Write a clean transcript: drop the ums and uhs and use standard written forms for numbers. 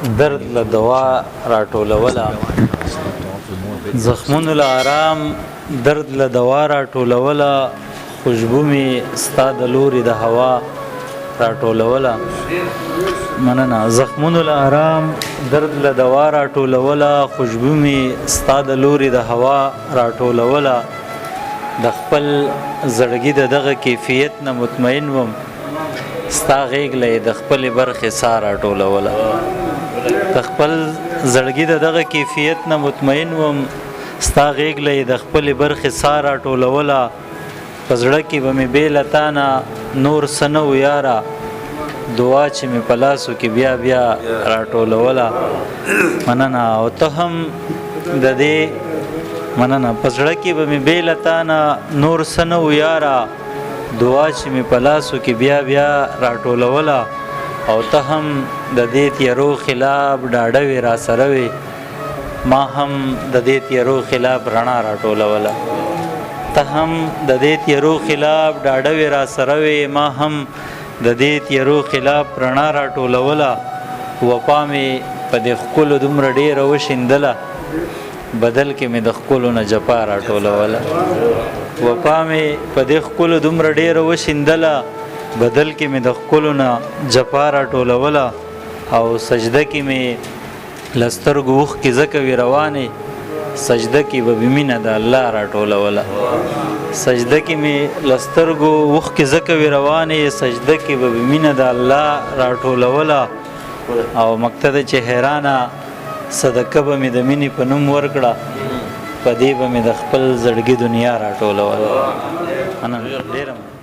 درد له دوا راټولوله زخمونو له آرام درد له دوا راټولوله خوشبو مې ستا د لوري د هوا راټولوله مننه زخمونو له آرام درد له دوا راټولوله خوشبو مې ستا د لوري د هوا راټولوله د خپل زړګي د دغه کیفیت نه مطمئن وم ستا غیږ له د خپلې برخې ساه راټولوله د خپل زړګي د دغه کیفیت نه مطمئن وم ستا غیږ له د خپلې برخې ساه راټولوله په زړه کې به مې بې له تا نه نور څه نه و یاره دعا چې مې په لاسو کې بیا بیا راټولوله مننه او ته هم د دې مننه په زړه کې به مې بې له تا نه نور څه نه و یاره دعا چې مې په لاسو کې بیا بیا راټولوله او ته هم د دې تیارو خلاف ډاډه وې را سره وې ما هم د دې تیارو خلاف رڼا راټولوله ته هم د دې تیارو خلاف ډاډه وې را سره وې ما هم د دې تیارو خلاف رڼا راټولوله وفا مې په دې ښکلو دومره ډېره وشیندله بدل کې مې د ښکلو نه جفا راټولوله وفا مې په دې ښکلو دومره ډېره وشیندله بدل کې مې د ښکلو نه جفا راټولوله او سجده کې مې له سترګو اوښکې ځکه وې روانې سجده کې به مې مینه د الله راټولوله سجده کې مې له سترګو اوښکې ځکه وې روانې سجده کې به مې مینه د الله راټولوله او مقصد چې حیرانه صدقه به مې د مینې په نوم ورکړه په دې به مې د خپل زړګي دنیا راټولوله ډېره